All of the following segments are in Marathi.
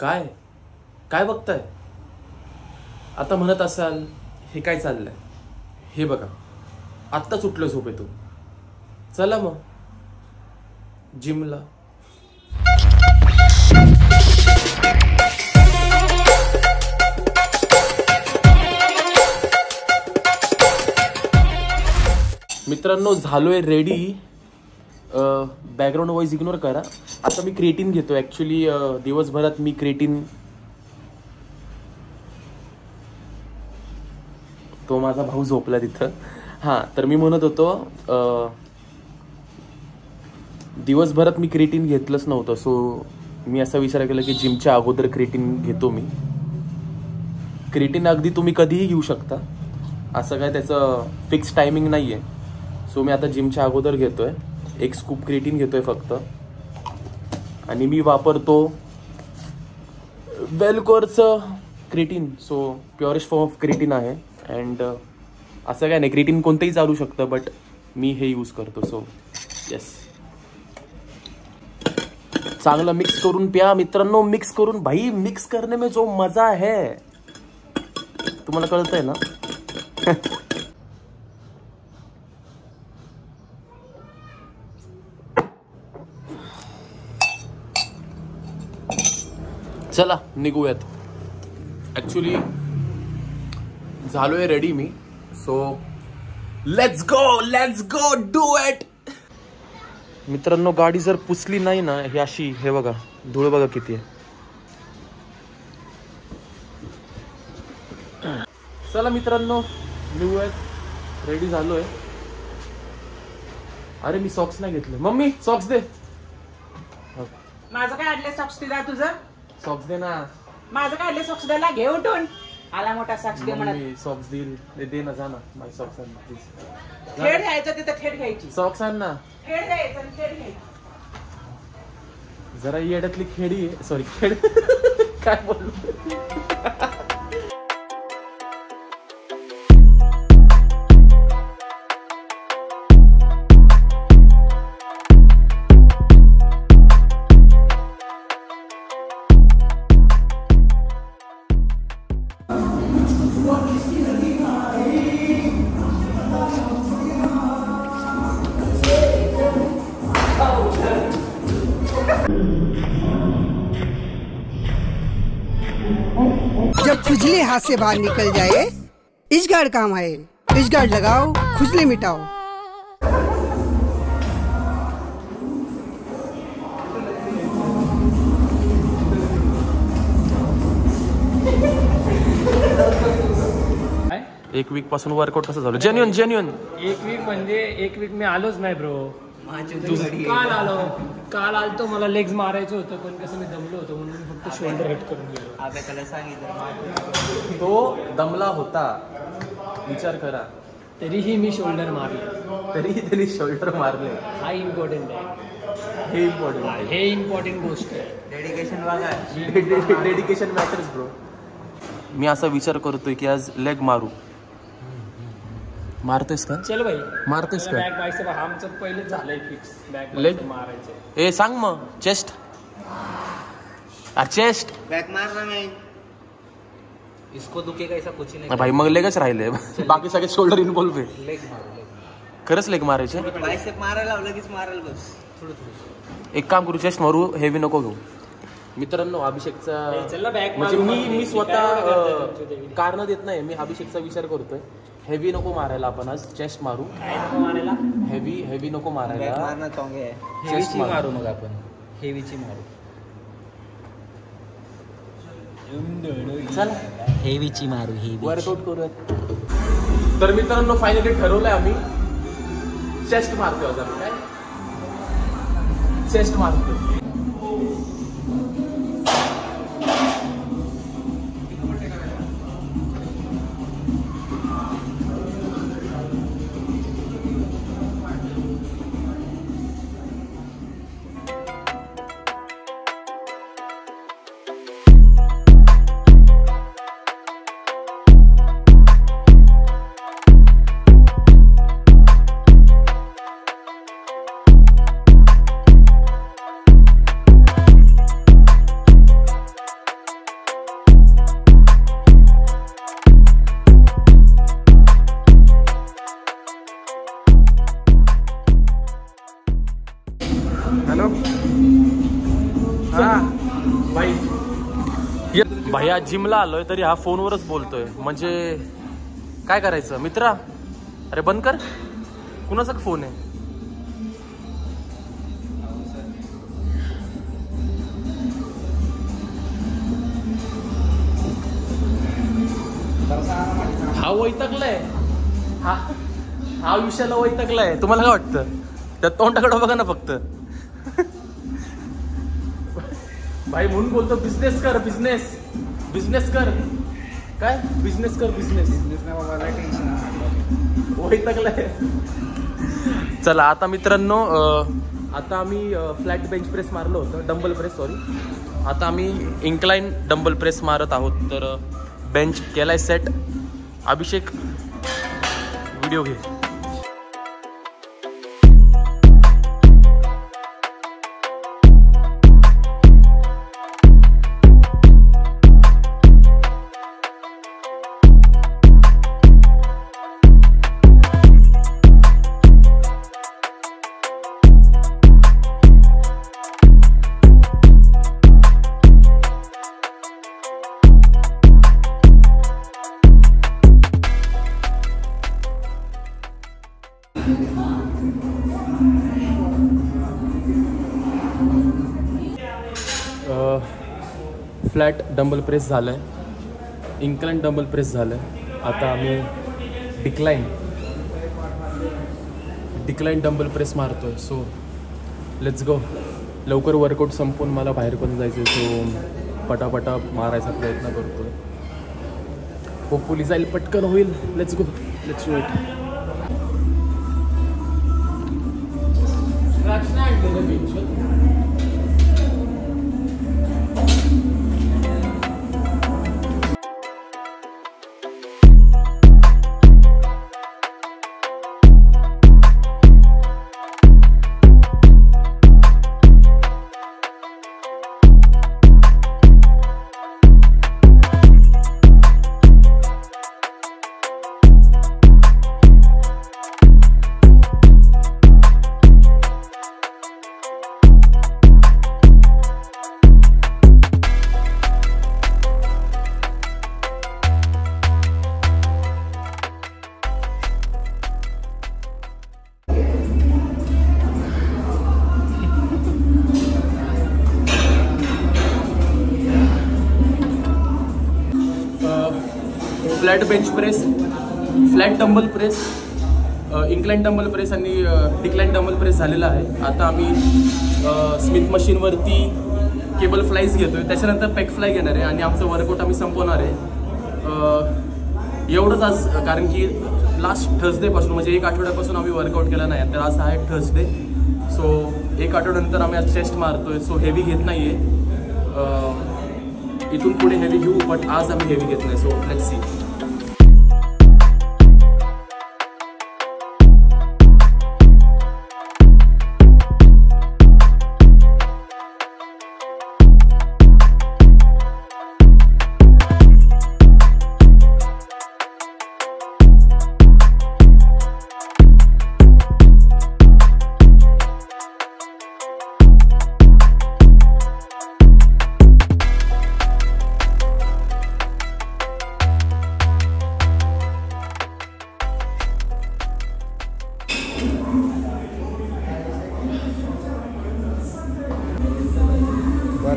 काय काय बघताय? आता म्हणत असाल हे काय चाललंय? हे बघा, आत्ताच उठलो झोपेतून. चला मग जिमला. मित्रांनो झालोय रेडी. बॅकग्राऊंड वॉइस इग्नोर करा. आता मी क्रिएटिन घेतो. ॲक्च्युली दिवसभरात मी क्रिएटिन, तो माझा भाऊ झोपला तिथं. हां, तर मी म्हणत होतो दिवसभरात मी क्रिएटिन घेतलंच नव्हतं. सो मी असा विचार केला की जिमच्या अगोदर क्रिएटिन घेतो मी. क्रिएटिन अगदी तुम्ही कधीही घेऊ शकता, असं काय त्याचं फिक्स टायमिंग नाही आहे. सो मी आता जिमच्या अगोदर घेतोय. 1 स्कूप क्रिएटिन घेतोय फक्त. आणि मी वापरतो वेलकोरचं creatine. So purest form of creatine आहे. अँड असं काय नाही, क्रिएटिन कोणतंही चालू शकतं, बट मी हे यूज करतो. सो येस, चांगलं मिक्स करून प्या मित्रांनो. मिक्स करून, भाई मिक्स करने में जो मजा है तुम्हाला कळतंय ना. चला निघूयात. ॲक्च्युली झालोय ready me. So let's go do it. मित्रांनो गाडी जर पुसली नाही ना, ही अशी, हे बघा धूळ बघा किती आहे. चला मित्रांनो निघूयात. रेडी झालोय. अरे मी सॉक्स नाही घेतले. मम्मी सॉक्स दे. माझं काय आणले सॉक्स दिला? तुझं सॉक्स दे ना. माझं काय आणले सॉक्स द्यायला? घे उठून. आला मोठा सॉक्स दे म्हणत. सॉक्स दे ना. जा ना. माझी सॉक्स आण प्लीज. खेळ घ्यायचं तिथं, खेळ घ्यायची. सॉक्स आण ना. खेळ घ्यायचं आणि खेळ घ्यायची. जरा येड्यातली खेडी आहे. सॉरी खेड काय बोललो. जब खुजली हाथ से बाहर निकल जाए, इजगार्ड काम आए. इजगार्ड लगाओ, खुजली मिटाओ. एक वीक पासून वर्कआउट कसं झालं? जेन्युइन 1 वीक म्हणजे 1 वीक मी आलोच नाही ब्रो. काल आलतो. मला लेग्स मारायचं होतं, पण कसं मी दमलो होतो म्हणून मी फक्त शोल्डर हिट करून गेलो. तो दमला होता, विचार करा. तरीही मी शोल्डर मारले. तरी शोल्डर मारले. हा इम्पॉर्टंट आहे. हे इम्पॉर्टंट आहे. हे इम्पॉर्टंट गोष्ट आहे. डेडिकेशन बघा. Dedication matters bro. मी असा विचार करतोय की आज लेग मारू. मारतेस का? चल भाई, मारतेस का? बॅक बायसेप आमचं पहिलेच झालंय फिक्स. बॅक लेग मारायचं. ए सांग मग. चेस्ट. चेस्ट बॅक मारना नाही. इसको दुखेगा ऐसा कुछ नहीं. भाई मग लेगच राहिले. बाकी सगळे शोल्डर इन्व्हॉल्व आहे. लेग मारो. खरंच लेग मारायचे. बायसेप मारायला लगेच मारायला बस. थोडं एक काम करू, चेस्ट मारू. हेवी नको घेऊ. मित्रांनो अभिषेकचा, म्हणजे मी स्वतः कारण देत नाही. मी अभिषेकचा विचार करतोय. हेवी नको मारायला आपण आज. चेस्ट मारू. मारायला हेवी नको मारायला. मारना चाहूंगे. चेस्ट मारू. मग आपण हेवीची मारू. चला हेवीची मारू. हेवी वर्कआउट करूयात. तर मित्रांनो फायनली ठरवलंय आम्ही चेस्ट मारतोय. आज आम्ही काय चेस्ट मारतोय. हॅलो हा भाई भैया जिमला आलोय तरी हा फोनवरच बोलतोय, म्हणजे काय करायचं मित्रा? अरे बंद कर, कुणाचा फोन आहे? हा वैतागलाय, हा विषयाला वैतागलाय. तुम्हाला काय वाटतं? त्या तोंडाकडे बघा ना फक्त. भाई म्हणून बोलतो बिझनेस कर, बिझनेस कर. काय बिझनेस कर? बिझनेस वैतागलाय. चला आता मित्रांनो, आता आम्ही फ्लॅट बेंच प्रेस मारलो होतं, डंबल प्रेस सॉरी. आता आम्ही इन्क्लाइन डंबल प्रेस मारत आहोत. तर बेंच केलाय सेट. अभिषेक व्हिडिओ घे. फ्लॅट डंबल प्रेस झालं आहे, इन्क्लाइन डंबल प्रेस झालं आहे. आता आम्ही डिक्लाइन डंबल प्रेस मारतो आहे. So let's go. लवकर वर्कआउट संपवून मला बाहेर पण जायचं आहे. सो पटापटा मारायचा प्रयत्न करतो आहे. होपफुली जाईल, पटकन होईल. Let's go, let's do it. Flat bench press, flat dumbbell press, incline dumbbell press आणि डिक्लाइन डंबल प्रेस झालेला आहे. आता आम्ही स्मिथ मशीनवरती केबल फ्लाईज घेतो आहे, त्याच्यानंतर पेक फ्लाय घेणार आहे आणि आमचं वर्कआउट आम्ही संपवणार आहे. एवढंच आज, कारण की लास्ट थर्सडेपासून म्हणजे एक आठवड्यापासून आम्ही वर्कआउट केला नाही. तर आज आहे थर्सडे. सो एक आठवड्यानंतर आम्ही आज चेस्ट मारतो आहे. सो हेवी घेत नाही आहे, इथून पुढे हेवी घेऊ, बट आज आम्ही हेवी घेत नाही. So let's see.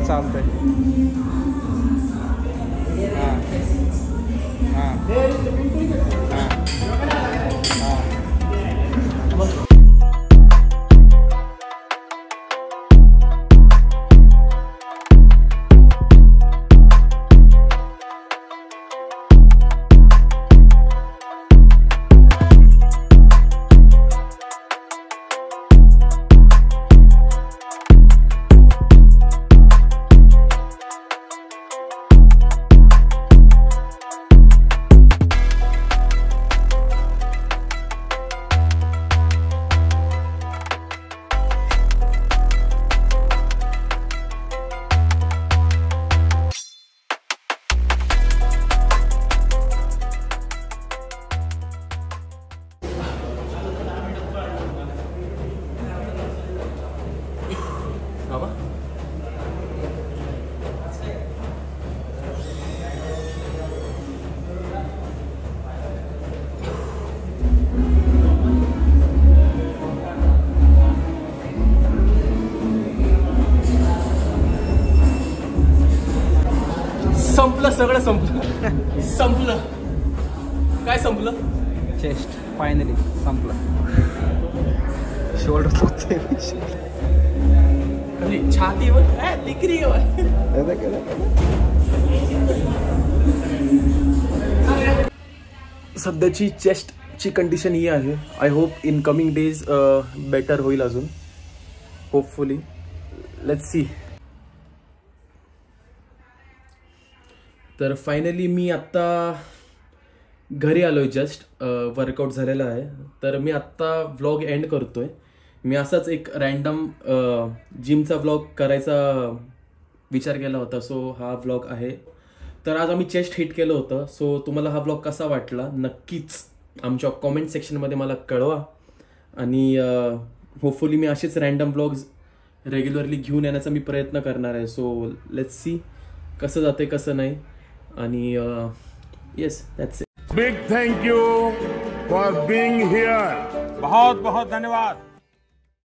चालतंय. बाबा संपलं सगळं संपलं संपलं काय संपलं चेस्ट फायनली संपला शोल्डर छातीवर काय लिकरी सध्याची चेस्टची कंडिशन ही आहे. I hope in coming days better होईल अजून होपफुली. Let's see. तर फायनली मी आत्ता घरी आलो आहे. जस्ट वर्कआउट झालेला आहे. तर मी आत्ता व्लॉग एंड करतो आहे. मी असाच एक रँडम जिमचा व्लॉग करायचा विचार केला होता. सो हा व्लॉग आहे. तर आज आम्ही चेस्ट हिट केलं होतं. सो तुम्हाला हा व्लॉग कसा वाटला नक्कीच आमच्या कॉमेंट सेक्शनमध्ये मला कळवा. आणि होपफुली मी असेच रँडम व्लॉग्स रेग्युलरली घेऊन येण्याचा मी प्रयत्न करणार आहे. सो लेट्स सी कसं जाते कसं नाही. आणि yes that's it. Big thank you for being here. बहुत बहुत धन्यवाद.